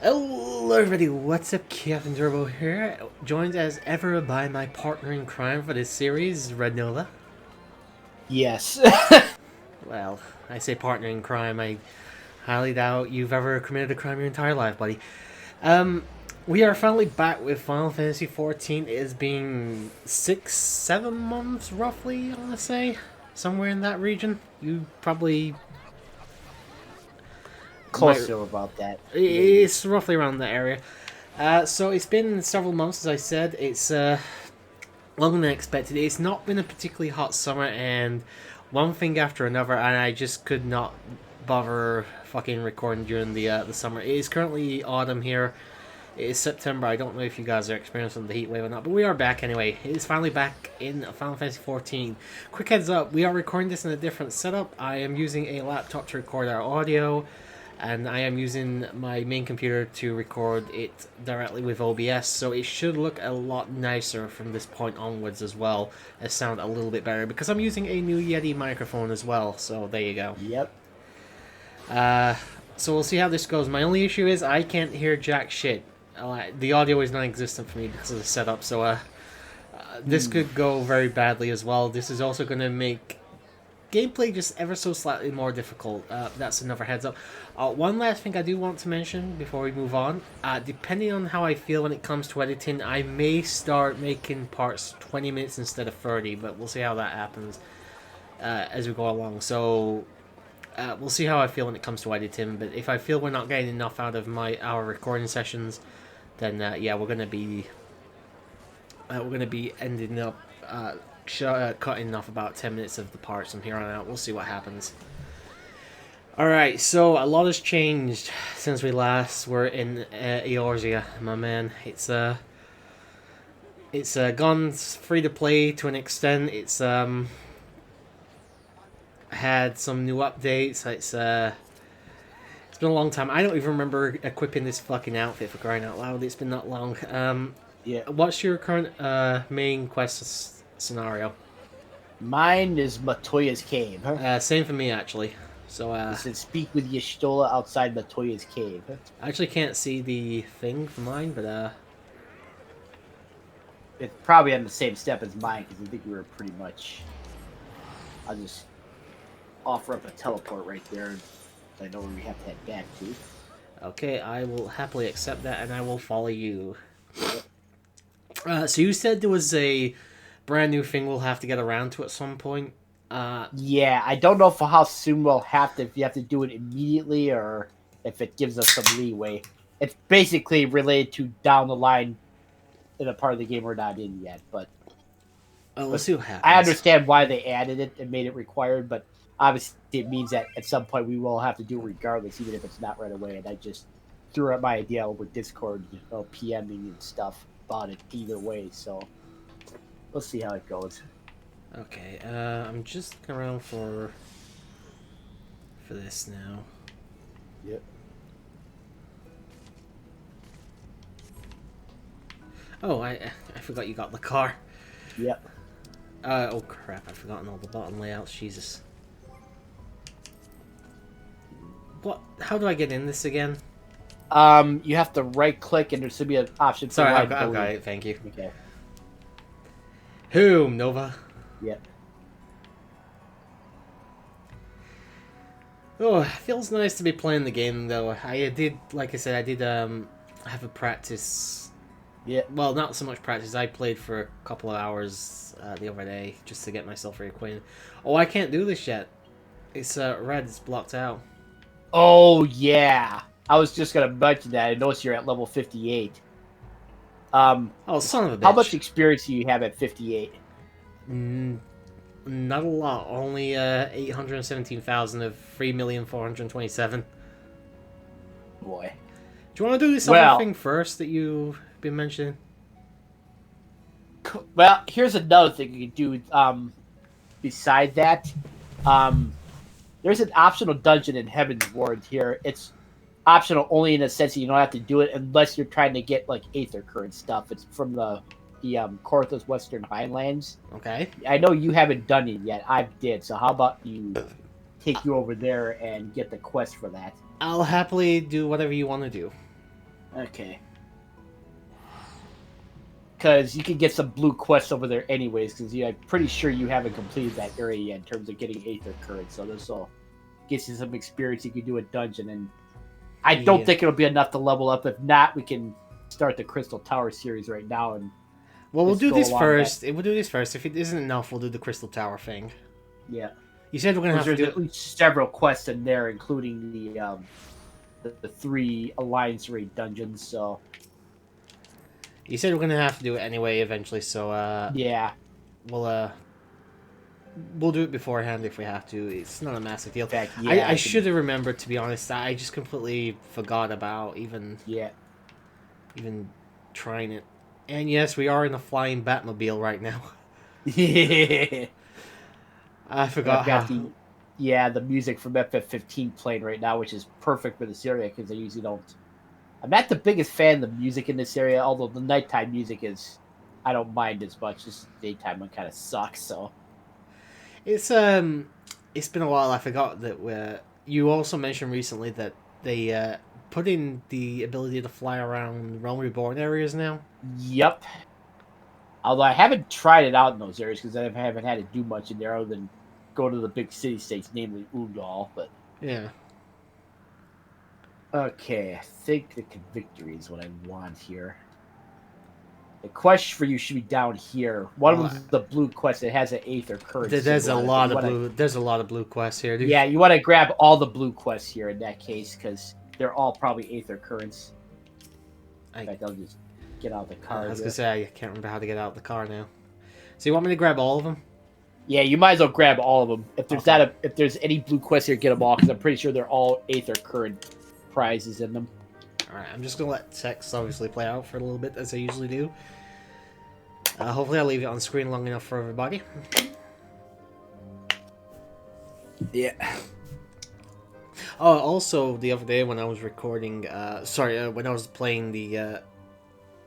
Hello everybody, what's up? CaptainTurbo here, joined as ever by my partner in crime for this series, Red Nova. Yes. Well, I say partner in crime, I highly doubt you've ever committed a crime your entire life, buddy. Um, we are finally back with Final Fantasy XIV. It has been 6, 7 months roughly, I want to say. Somewhere in that region. You probably Close might... to about that, maybe. It's roughly around that area. So it's been several months, as I said. It's longer than expected. It's not been a particularly hot summer, and one thing after another, and I just could not bother fucking recording during the summer. It is currently autumn here. It is September. I don't know if you guys are experiencing the heat wave or not, but we are back anyway. It is finally back in Final Fantasy XIV. Quick heads up, we are recording this in a different setup. I am using a laptop to record our audio, and I am using my main computer to record it directly with OBS, so it should look a lot nicer from this point onwards as well, and sound a little bit better, because I'm using a new Yeti microphone as well, so there you go. Yep. So we'll see how this goes. My only issue is I can't hear jack shit. The audio is non-existent for me because of the setup, so this could go very badly as well. This is also going to make gameplay just ever so slightly more difficult. That's another heads up. One last thing I do want to mention before we move on. Depending on how I feel when it comes to editing, I may start making parts 20 minutes instead of 30, but we'll see how that happens as we go along. So we'll see how I feel when it comes to editing, but if I feel we're not getting enough out of our recording sessions, then yeah, we're gonna be ending up cutting off about 10 minutes of the parts from here on out. We'll see what happens. Alright, so a lot has changed since we last were in Eorzea, my man. It's gone free to play to an extent. It's had some new updates. It's been a long time. I don't even remember equipping this fucking outfit, for crying out loud. It's been that long. Yeah. What's your current main quest scenario? Mine is Matoya's cave. Same for me, actually. So, It said speak with Y'shtola outside Matoya's cave. I actually can't see the thing for mine, but It's probably on the same step as mine because I think we were pretty much. I'll just offer up a teleport right there. So I know where we have to head back to. okay, I will happily accept that, and I will follow you. So you said there was a brand new thing we'll have to get around to at some point. Yeah, I don't know for how soon we'll have to. If you have to do it immediately or if it gives us some leeway. It's basically related to down the line in a part of the game we're not in yet, but We'll see what happens. I understand why they added it and made it required, but obviously it means that at some point we will have to do it regardless, even if it's not right away. And I just threw out my idea over Discord, PMing and stuff about it either way. So we'll see how it goes. Okay, I'm just looking around for this now. Yep. Oh, I forgot you got the car. Yep. Oh crap, I've forgotten all the bottom layouts, Jesus. What? How do I get in this again? You have to right click and there should be an option. Sorry, I've got it, thank you. Okay. Whom, Nova? Yep. Oh, it feels nice to be playing the game, though. Like I said, I did have a practice. Yeah. Well, not so much practice. I played for a couple of hours the other day just to get myself reacquainted. Oh, I can't do this yet. It's red. It's blocked out. Oh yeah. I was just gonna mention that. I noticed you're at level 58. Oh, son of a bitch. How much experience do you have at 58? Not a lot. Only 817,000 of 3,427,000. Boy. Do you want to do this other thing first that you've been mentioning? Well, here's another thing you can do. Beside that, there's an optional dungeon in Heaven's Ward here. It's optional only in the sense that you don't have to do it unless you're trying to get like Aether Current stuff. It's from the Kortha's Western Highlands. Okay. I know you haven't done it yet. I did. So how about you take you over there and get the quest for that? I'll happily do whatever you want to do. Okay. Because you can get some blue quests over there anyways, because I'm pretty sure you haven't completed that area yet in terms of getting Aether Current, so this will get you some experience. You can do a dungeon, and I don't Yeah. think it'll be enough to level up. If not, we can start the Crystal Tower series right now and Well, we'll just do go this along first. that. We'll do this first. If it isn't enough, we'll do the Crystal Tower thing. Yeah. You said we're gonna Because have to there's do at least several quests in there, including the 3 Alliance raid dungeons, so... You said we're gonna have to do it anyway eventually, so Yeah. we'll we'll do it beforehand if we have to. It's not a massive deal. In fact, I should have remembered, to be honest. I just completely forgot about Yeah. even trying it. And yes, we are in a flying Batmobile right now. Yeah. I And I've forgot got how. the music from FF15 playing right now, which is perfect for this area because I usually don't. I'm not the biggest fan of the music in this area, although the nighttime music is, I don't mind as much. This daytime one kind of sucks. So It's been a while. I forgot that you also mentioned recently that they put in the ability to fly around Realm Reborn areas now. yep. Although I haven't tried it out in those areas because I haven't had to do much in there other than go to the big city states, namely Ugal. But Yeah. okay, I think the victory is what I want here. The quest for you should be down here. One of Well, them's the blue quest. It has an Aether Current there's symbol a on it. But lot you of want to, blue. There's a lot of blue quests here, dude. yeah, you want to grab all the blue quests here in that case because they're all probably Aether Currents. In fact, I'll just get out the I card. was gonna say I can't remember how to get out of the car now. So you want me to grab all of them? Yeah, you might as well grab all of them. If there's Okay. if there's any blue quests here, get them all because I'm pretty sure they're all Aether Current prizes in them. All right. I'm just gonna let text obviously play out for a little bit as I usually do. Hopefully, I'll leave it on screen long enough for everybody. Yeah. Oh, also the other day when I was recording, when I was playing the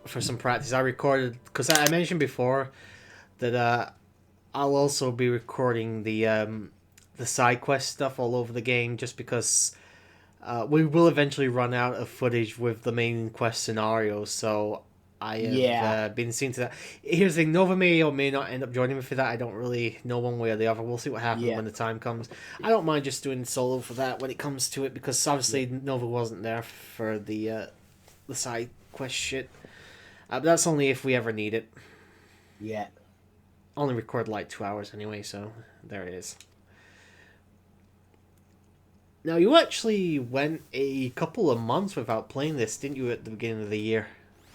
for some practice, I recorded because I mentioned before that I'll also be recording the side quest stuff all over the game just because we will eventually run out of footage with the main quest scenarios. So I have been seeing to that. Here's the thing: Nova may or may not end up joining me for that. I don't really know one way or the other. We'll see what happens Yeah. when the time comes. I don't mind just doing solo for that when it comes to it because obviously Nova wasn't there for the side quest shit. But that's only if we ever need it. Yeah. Only record like 2 hours anyway, so there it is. Now you actually went a couple of months without playing this, didn't you, at the beginning of the year?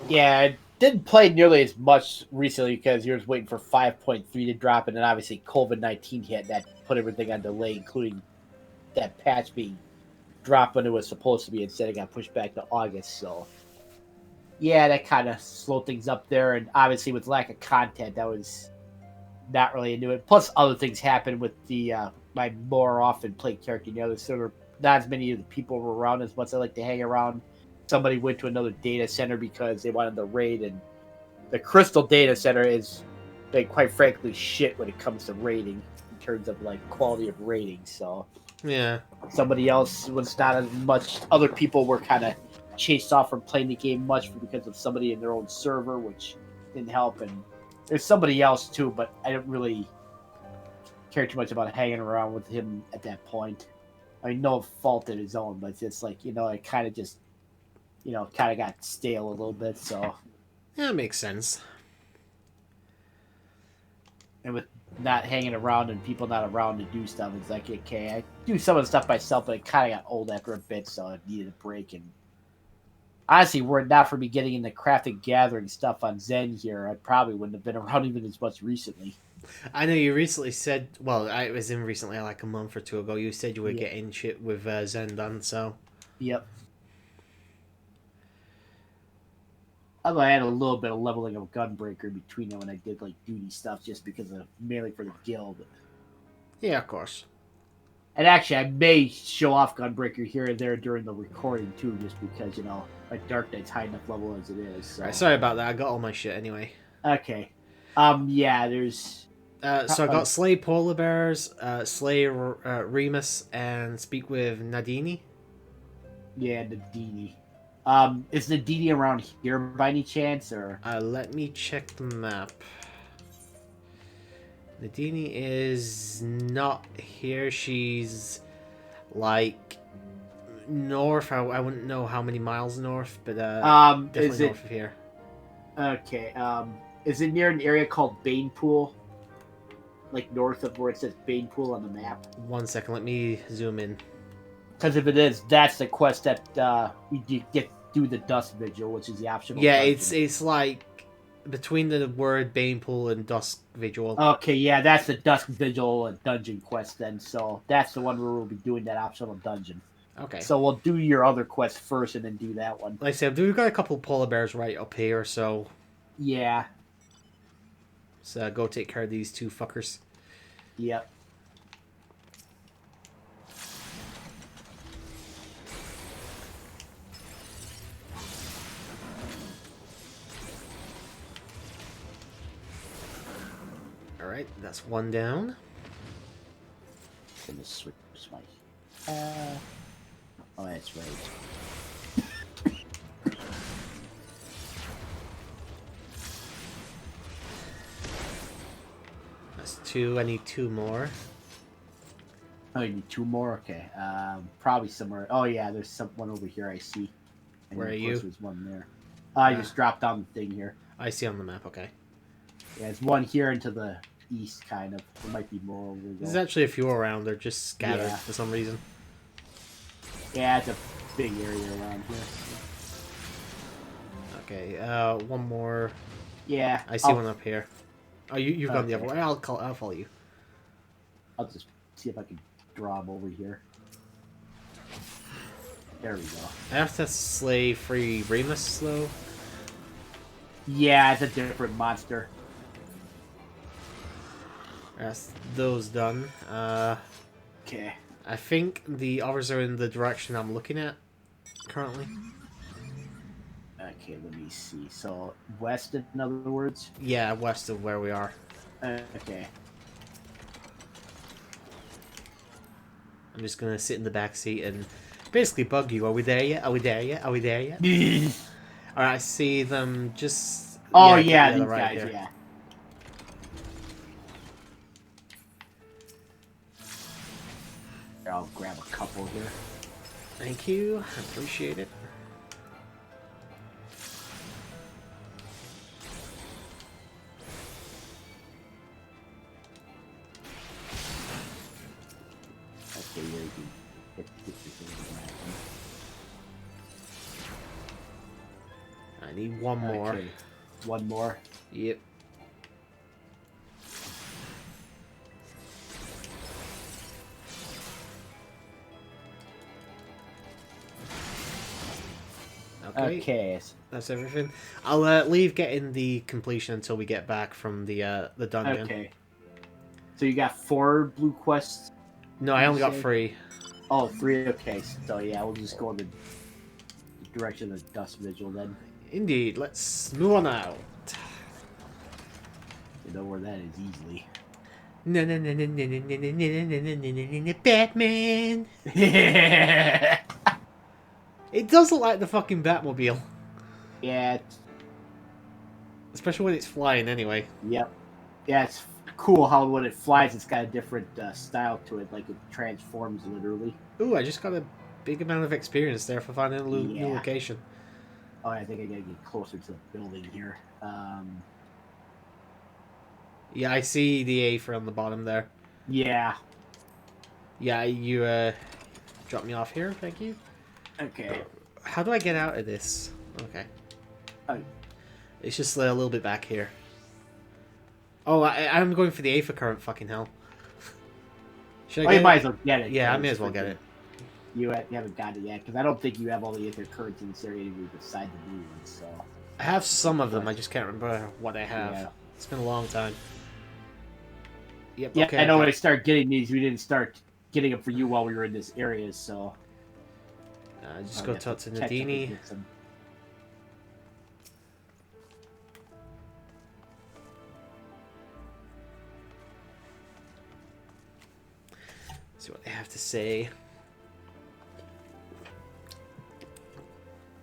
Yeah, I didn't play nearly as much recently because you was waiting for 5.3 to drop, and then obviously COVID-19 hit that put everything on delay, including that patch being dropped when it was supposed to be. Instead, it got pushed back to August. So, yeah, that kind of slowed things up there. And obviously, with lack of content, that was not really into it. Plus, other things happened with the my more often played character. You know, there's sort of not as many of the people were around as much. I like to hang around. Somebody went to another data center because they wanted the raid, and the Crystal data center is, like, quite frankly, shit when it comes to rating in terms of like quality of rating. So Yeah. somebody else was not as much. Other people were kind of chased off from playing the game much because of somebody in their own server, which didn't help. And there's somebody else too, but I didn't really care too much about hanging around with him at that point. I mean, no fault of his own, but it's just like, it kind of just, kind of got stale a little bit. So, Yeah, makes sense. and with not hanging around and people not around to do stuff, it's like, okay, I do some of the stuff myself, but it kind of got old after a bit, so I needed a break. And honestly, were it not for me getting into crafting gathering stuff on Zen here, I probably wouldn't have been around even as much recently. I know you recently said, well, I was in recently, like a month or two ago, you said you were Yeah. getting shit with Zen done, so. Yep. Although I had a little bit of leveling of Gunbreaker between them when I did like duty stuff just because of mainly for the guild. Yeah, of course. And actually, I may show off Gunbreaker here and there during the recording too, just because my Dark Knight's high enough level as it is. So. Right, sorry about that, I got all my shit anyway. Okay. Yeah, there's. So I got Slay Polar Bears, Slay Remus, and speak with Nadini. Yeah, Nadini. Is Nadine around here by any chance, or? Let me check the map. Nadini is not here. She's like north. I wouldn't know how many miles north, but definitely north of here. Okay. Is it near an area called Banepool? Like north of where it says Banepool on the map? 1 second, let me zoom in. Because if it is, that's the quest that we do the Dust Vigil, which is the optional. Yeah, dungeon. it's like between the word Banepool and Dusk Vigil. Okay, yeah, that's the Dusk Vigil and dungeon quest then. So that's the one where we'll be doing that optional dungeon. Okay. So we'll do your other quest first and then do that one. Like I said, we've got a couple polar bears right up here, so Yeah. so go take care of these two fuckers. Yep. Alright, that's one down. I'm gonna switch my. Oh, that's right. That's two. I need two more. Oh, you need two more? Okay. Probably somewhere. Oh, yeah, there's one over here I see. And Where of are course you? There's one there. I just dropped down the thing here. I see on the map, okay. Yeah, there's one here into the east, kind of. There might be more over there. There's actually a few around. They're just scattered for some reason. Yeah, it's a big area around here. Okay, one more. Yeah. I see one up here. Oh, you've gone the other Okay. way. I'll follow you. I'll just see if I can draw him over here. There we go. I have to slay free Remus, though. Yeah, it's a different monster. That's those done. Okay. I think the others are in the direction I'm looking at currently. Okay, let me see. So, west, in other words? Yeah, west of where we are. Okay. I'm just gonna sit in the back seat and basically bug you. Are we there yet? Are we there yet? Are we there yet? Alright, I see them just... Oh, yeah, these right guys, here. yeah. Here, I'll grab a couple here. Thank you. I appreciate it. Okay, yeah, you can hit this thing. I need one more. Okay. One more. Yep. Okay. That's everything. I'll leave getting the completion until we get back from the dungeon. Okay. So you got 4 blue quests? No, I only got 3. Oh, 3. Okay, so yeah, we'll just go in the direction of the Dust Vigil then. Indeed. Let's move on out. You know where that is easily. Batman. It does look like the fucking Batmobile. Yeah. Especially when it's flying, anyway. Yep. Yeah, it's cool how when it flies, it's got a different style to it. Like it transforms literally. Ooh, I just got a big amount of experience there for finding a new location. Oh, I think I gotta get closer to the building here. Yeah, I see the Aether on the bottom there. Yeah. Yeah, you drop me off here, thank you. Okay. How do I get out of this? Okay. It's just a little bit back here. Oh, I'm going for the Aether current, fucking hell. Should I you might as well get it. Yeah, I may as well get it. You haven't got it yet, because I don't think you have all the Aether currents in this area beside the blue ones, so... I have some of them, I just can't remember what I have. Yeah. It's been a long time. Yep, Yeah, okay, I know when I start getting these, we didn't start getting them for you while we were in this area, so... just go talk to Nadini. See what they have to say.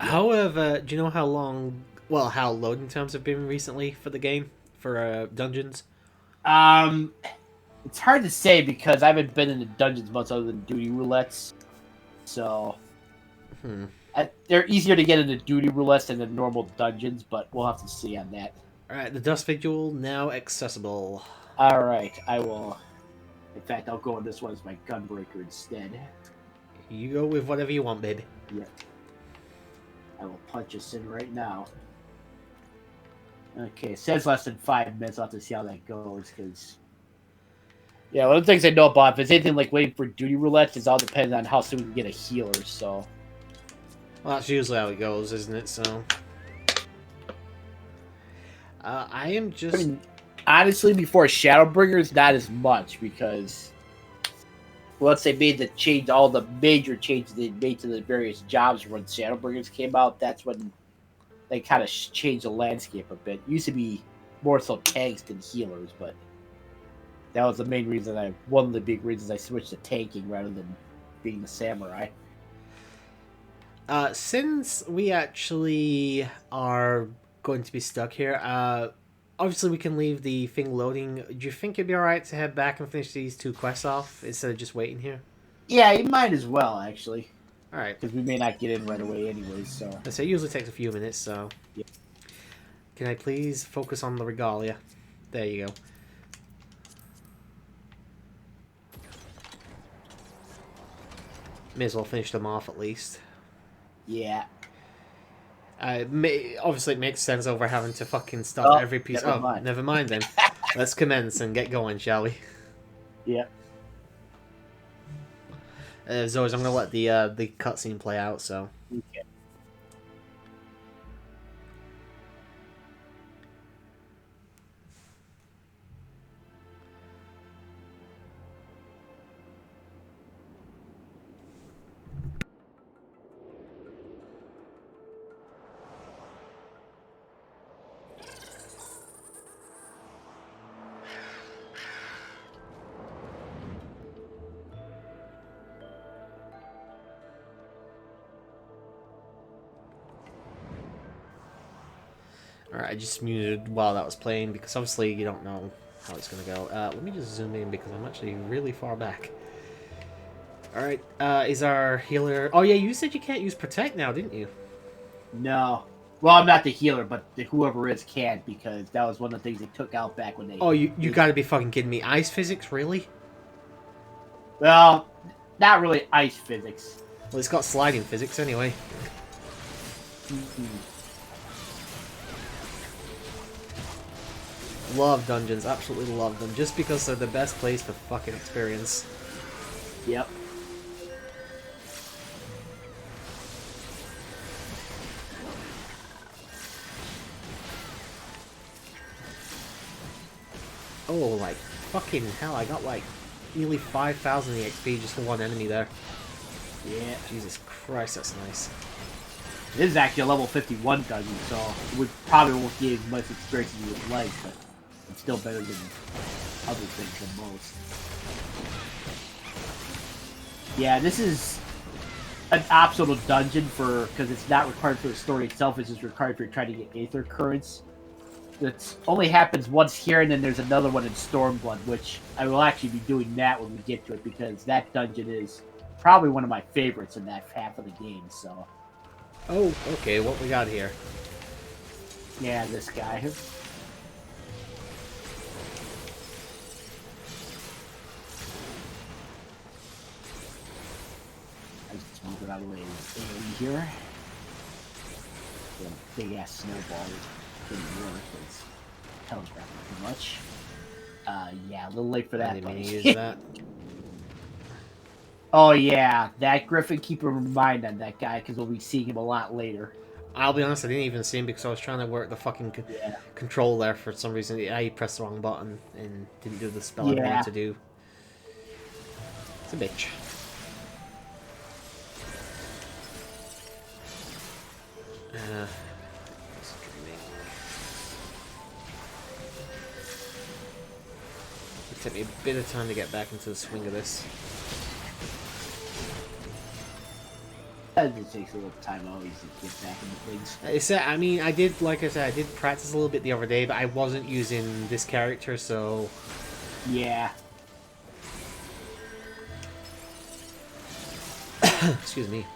Yep. However, do you know how long, well, how loading times have been recently for the game, for dungeons? Um, it's hard to say because I haven't been in the dungeons much other than duty roulettes. So Hmm. they're easier to get into duty roulettes than the normal dungeons, but we'll have to see on that. Alright, the Dust Vigil now accessible. All right, I will. In fact, I'll go on this one as my gunbreaker instead. You go with whatever you want, baby. Yep. I will punch us in right now. Okay, it says less than 5 minutes. I'll have to see how that goes, because... Yeah, one of the things I know about, if it's anything like waiting for duty roulette, is all depends on how soon we can get a healer, so... Well, that's usually how it goes, isn't it? So... I am just... I mean, honestly, before Shadowbringers, not as much, because... Once they made the change, all the major changes they made to the various jobs when Shadowbringers came out, that's when they kind of changed the landscape a bit. It used to be more so tanks than healers, but that was the main reason one of the big reasons I switched to tanking rather than being the samurai. Since we actually are going to be stuck here, obviously we can leave the thing loading. Do you think it'd be alright to head back and finish these 2 quests off instead of just waiting here? Yeah, you might as well, actually. Alright. Because we may not get in right away anyways, so... I say it usually takes a few minutes, so... Yeah. Can I please focus on the regalia? There you go. May as well finish them off at least. Yeah. Obviously it makes sense over having to fucking stop every piece. Never mind. Never mind then. Let's commence and get going, shall we? Yeah. As always, I'm gonna let the cutscene play out, so... Okay. Alright, I just muted while that was playing, because obviously you don't know how it's gonna go. Let me just zoom in, because I'm actually really far back. Alright, is our healer... Oh yeah, you said you can't use Protect now, didn't you? No. Well, I'm not the healer, but whoever is can't, because that was one of the things they took out back when they... Oh, you gotta be fucking kidding me. Ice physics, really? Well, not really ice physics. Well, it's got sliding physics anyway. Love dungeons, absolutely love them, just because they're the best place for fucking experience. Yep. Oh, like, fucking hell, I got like nearly 5,000 EXP just for one enemy there. Yeah. Jesus Christ, that's nice. This is actually a level 51 dungeon, so we probably won't get as much experience as you would like, but it's still better than other things than most. Yeah, this is an optional dungeon because it's not required for the story itself, it's just required for trying to get Aether Currents. It only happens once here, and then there's another one in Stormblood, which I will actually be doing that when we get to it, because that dungeon is probably one of my favorites in that half of the game, so... Oh, okay, what we got here? Yeah, this guy. I just move it out of the way here. The big ass snowball didn't work. It's telegraphing too much. Yeah, a little late for that. I didn't mean to use that. Oh yeah, that Griffin, keep a mind on that guy, because we'll be seeing him a lot later. I'll be honest, I didn't even see him because I was trying to work the fucking control there for some reason. I pressed the wrong button and didn't do the spell I wanted to do. It's a bitch. It took me a bit of time to get back into the swing of this. it takes a little time always to get back into things. I mean, like I said, I did practice a little bit the other day, but I wasn't using this character, so... Yeah. Excuse me.